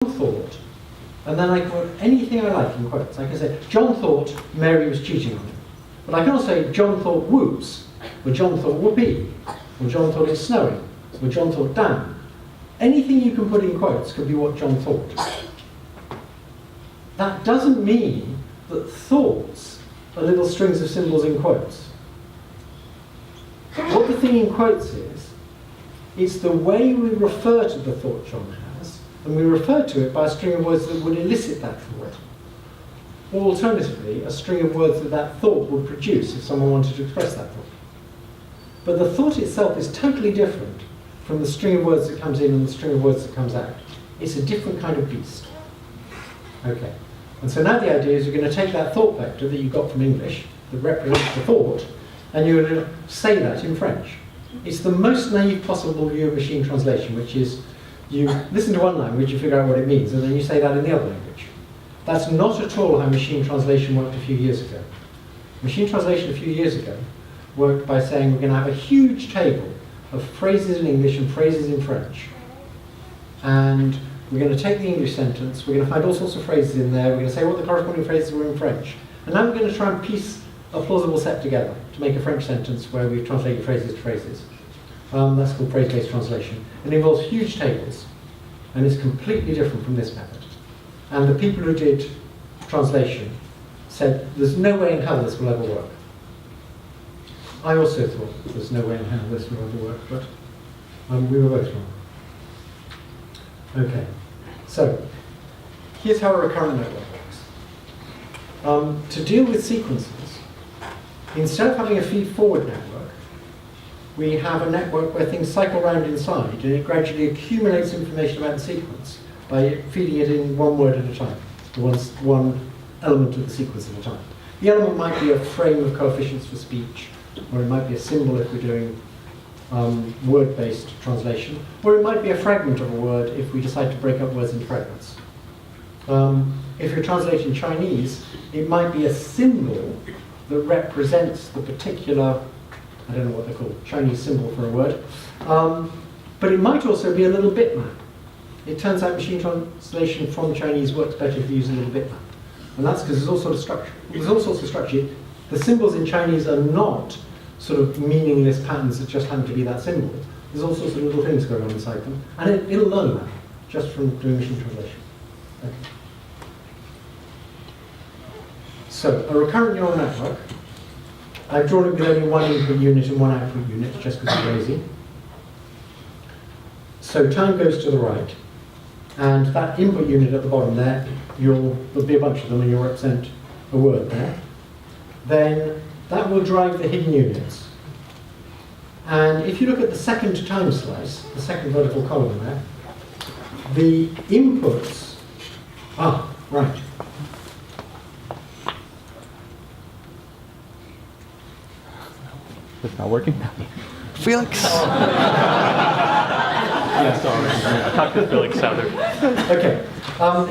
thought, and then I can put anything I like in quotes. I can say, John thought Mary was cheating on him. But I can also say, John thought whoops, or John thought whoopee, or John thought it's snowing, or John thought damn. Anything you can put in quotes could be what John thought. That doesn't mean that thoughts are little strings of symbols in quotes. What the thing in quotes is, it's the way we refer to the thought John has, and we refer to it by a string of words that would elicit that thought. Or alternatively, a string of words that that thought would produce if someone wanted to express that thought. But the thought itself is totally different from the string of words that comes in and the string of words that comes out. It's a different kind of beast. Okay. And so now the idea is you're going to take that thought vector that you got from English, that represents the thought, and you're going to say that in French. It's the most naive possible view of machine translation, which is you listen to one language, you figure out what it means, and then you say that in the other language. That's not at all how machine translation worked a few years ago. Machine translation a few years ago worked by saying we're going to have a huge table of phrases in English and phrases in French. And we're going to take the English sentence, we're going to find all sorts of phrases in there, we're going to say what the corresponding phrases were in French. And now we're going to try and piece a plausible set together to make a French sentence where we've translated phrases to phrases. That's called phrase-based translation. It involves huge tables, and it's completely different from this method. And the people who did translation said, there's no way in hell this will ever work. I also thought there's no way in hell this will ever work, but we were both wrong. Okay, so here's how a recurrent network works. To deal with sequences, instead of having a feed-forward network, we have a network where things cycle around inside, and it gradually accumulates information about the sequence by feeding it in one word at a time, one element of the sequence at a time. The element might be a frame of coefficients for speech, or it might be a symbol if we're doing word-based translation, or it might be a fragment of a word if we decide to break up words into fragments. If you're translating Chinese, it might be a symbol that represents the particular, I don't know what they're called, Chinese symbol for a word, but it might also be a little bitmap. It turns out machine translation from Chinese works better if you use a little bitmap. And that's because there's all sorts of structure. There's all sorts of structure. The symbols in Chinese are not sort of meaningless patterns that just happen to be that symbol. There's all sorts of little things going on inside them. And it'll learn that just from doing machine translation. Okay. So, a recurrent neural network. I've drawn it with only one input unit and one output unit, just because I'm lazy. So time goes to the right, and that input unit at the bottom there, there'll be a bunch of them and you'll represent a word there. Then that will drive the hidden units. And if you look at the second time slice, the second vertical column there, the inputs, right. It's not working? Felix! Yeah, sorry. I talked to Felix Souther. Okay.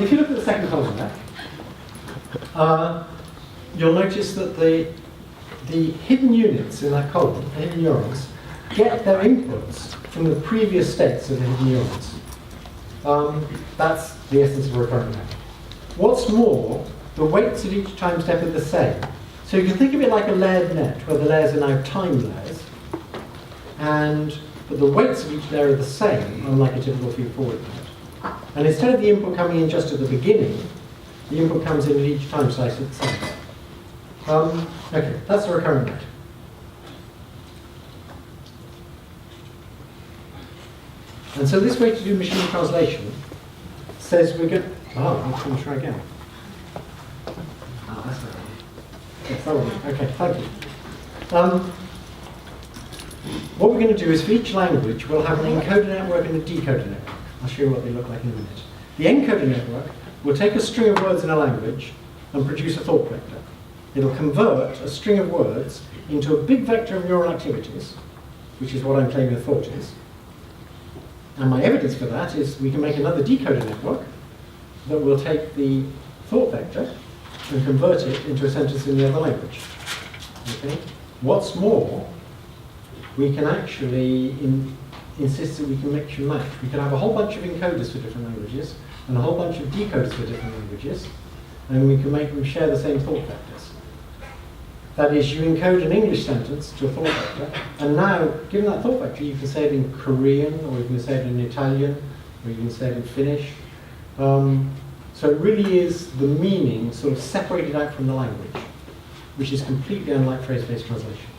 If you look at the second column there, you'll notice that the hidden units in that column, the hidden neurons, get their inputs from the previous states of the hidden neurons. That's the essence of a recurrent network. What's more, the weights at each time step are the same. So you can think of it like a layered net, where the layers are now time layers, but the weights of each layer are the same, unlike a typical feed-forward net. And instead of the input coming in just at the beginning, the input comes in at each time slice at the same. Okay, that's a recurrent net. And so this way to do machine translation says we're going. Let's going to try again. That's right. Yes, that one. Okay, thank you. What we're going to do is for each language we'll have an encoder network and a decoder network. I'll show you what they look like in a minute. The encoder network will take a string of words in a language and produce a thought vector. It'll convert a string of words into a big vector of neural activities, which is what I'm claiming a thought is. And my evidence for that is we can make another decoder network that will take the thought vector and convert it into a sentence in the other language. Okay? What's more, we can actually insist that we can mix and match. We can have a whole bunch of encoders for different languages, and a whole bunch of decoders for different languages, and we can make them share the same thought vectors. That is, you encode an English sentence to a thought vector, and now, given that thought vector, you can say it in Korean, or you can say it in Italian, or you can say it in Finnish. So it really is the meaning sort of separated out from the language, which is completely unlike phrase-based translation.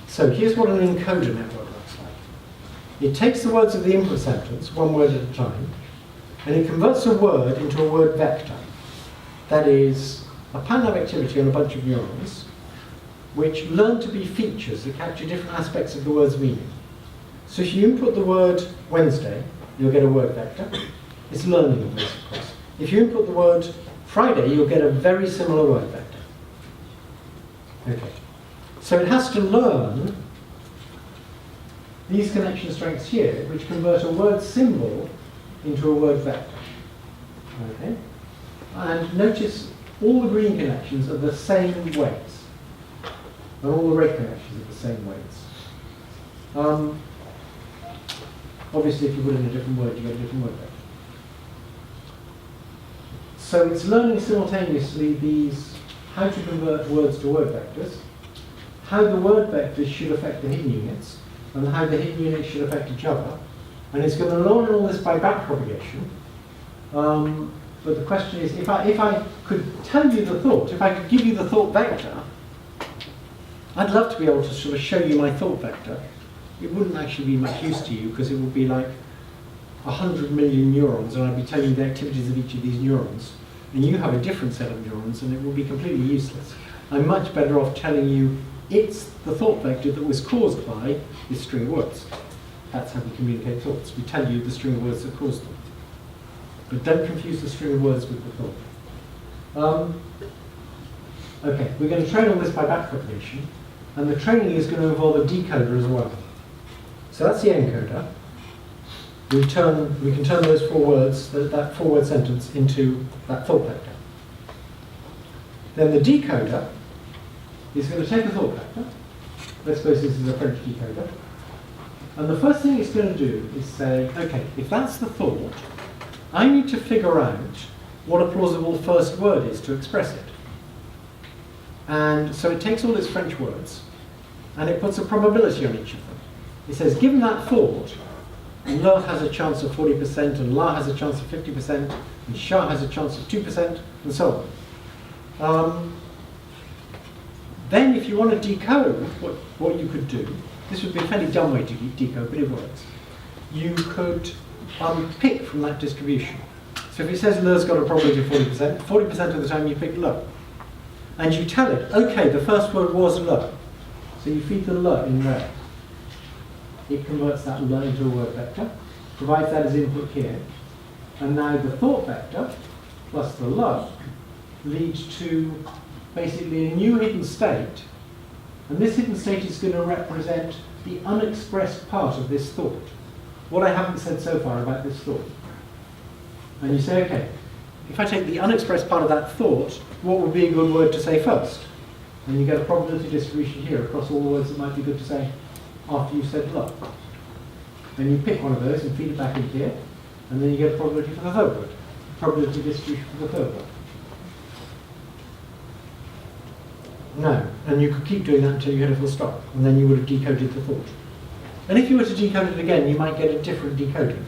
So here's what an encoder network looks like. It takes the words of the input sentence, one word at a time, and it converts a word into a word vector. That is, a pattern of activity on a bunch of neurons, which learn to be features that capture different aspects of the word's meaning. So if you input the word Wednesday, you'll get a word vector. It's learning of this, of course. If you input the word Friday, you'll get a very similar word vector. Okay. So it has to learn these connection strengths here, which convert a word symbol into a word vector. Okay? And notice all the green connections are the same weights. And all the red connections are the same weights. Obviously, if you put in a different word, you get a different word vector. So it's learning simultaneously these, how to convert words to word vectors, how the word vectors should affect the hidden units, and how the hidden units should affect each other. And it's going to learn all this by backpropagation. But the question is, if I could tell you the thought, if I could give you the thought vector, I'd love to be able to sort of show you my thought vector. It wouldn't actually be much use to you, because it would be like 100 million neurons, and I'd be telling you the activities of each of these neurons. And you have a different set of neurons, and it would be completely useless. I'm much better off telling you it's the thought vector that was caused by this string of words. That's how we communicate thoughts. We tell you the string of words that caused them. But don't confuse the string of words with the thought. Okay, we're going to train all this by backpropagation, and the training is going to involve a decoder as well. So that's the encoder. We can turn those four words, that four-word sentence, into that thought vector. Then the decoder is going to take a thought vector. Let's suppose this is a French decoder. And the first thing it's going to do is say, okay, if that's the thought, I need to figure out what a plausible first word is to express it. And so it takes all its French words, and it puts a probability on each of them. It says, given that thought, le has a chance of 40%, and la has a chance of 50%, and sha has a chance of 2%, and so on. Then if you want to decode what you could do, this would be a fairly dumb way to decode, but it works. You could pick from that distribution. So if it says le's got a probability of 40%, 40% of the time you pick le. And you tell it, okay, the first word was le. So you feed the le in there. It converts that le into a word vector, provides that as input here. And now the thought vector plus the le leads to basically a new hidden state. And this hidden state is going to represent the unexpressed part of this thought. What I haven't said so far about this thought. And you say, okay, if I take the unexpressed part of that thought, what would be a good word to say first? And you get a probability distribution here across all the words that might be good to say after you've said love. Then you pick one of those and feed it back in here, and then you get a probability for the third word, probability distribution for the third word. No, and you could keep doing that until you hit a full stop, and then you would have decoded the thought. And if you were to decode it again, you might get a different decoding.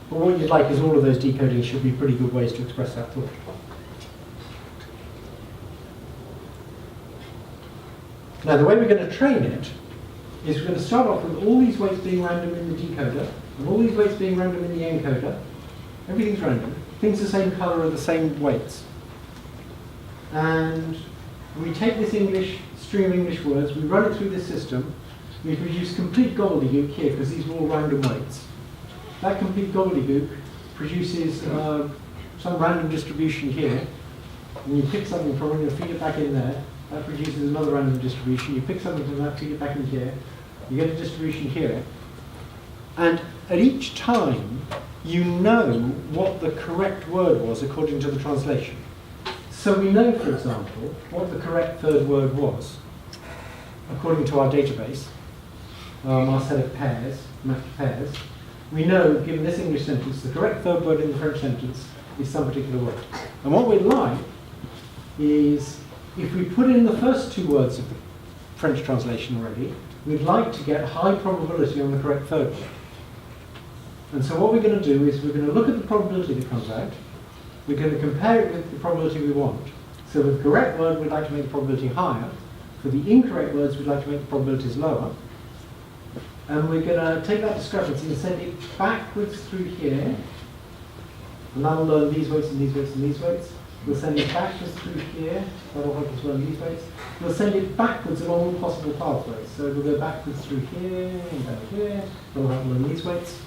But what you'd like is all of those decodings should be pretty good ways to express that thought. Now, the way we're going to train it is we're going to start off with all these weights being random in the decoder, and all these weights being random in the encoder. Everything's random. Things the same color are the same weights. And we take this stream of English words, we run it through this system, we produce complete gobbledygook here, because these are all random weights. That complete gobbledygook produces some random distribution here, and you pick something from it, you feed it back in there. That produces another random distribution. You pick something from that, feed it back in here. You get a distribution here. And at each time, you know what the correct word was according to the translation. So we know, for example, what the correct third word was according to our database, our set of pairs, matched pairs. we know, given this English sentence, the correct third word in the French sentence is some particular word. And what we'd like is, if we put in the first two words of the French translation already, we'd like to get high probability on the correct third word. And so what we're going to do is we're going to look at the probability that comes out. We're going to compare it with the probability we want. So with the correct word, we'd like to make the probability higher. For the incorrect words, we'd like to make the probabilities lower. And we're going to take that discrepancy and send it backwards through here. And that'll learn these weights and these weights and these weights. We'll send it backwards through here. That'll help us learn these weights. We'll send it backwards along all possible pathways. So we'll go backwards through here and down here. That'll help learn these weights.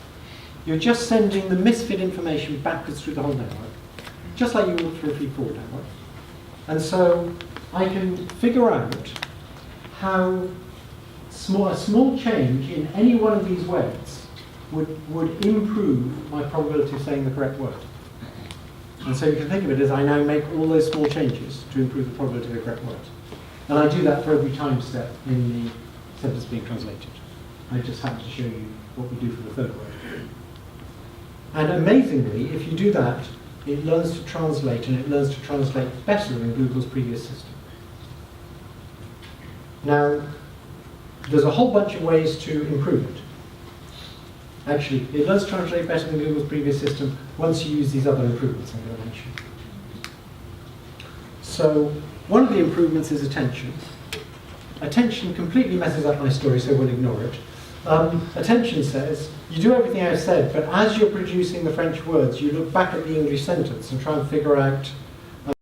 You're just sending the misfit information backwards through the whole network, just like you would for a feed-forward network. And so I can figure out how a small change in any one of these weights would improve my probability of saying the correct word. And so you can think of it as I now make all those small changes to improve the probability of the correct word. And I do that for every time step in the sentence being translated. I just happen to show you what we do for the third word. And amazingly, if you do that, it learns to translate, and it learns to translate better than Google's previous system. Now, there's a whole bunch of ways to improve it. Actually, it learns to translate better than Google's previous system once you use these other improvements I'm going to mention. So, one of the improvements is attention. Attention completely messes up my story, so we'll ignore it. Attention says, you do everything I've said, but as you're producing the French words, you look back at the English sentence and try and figure out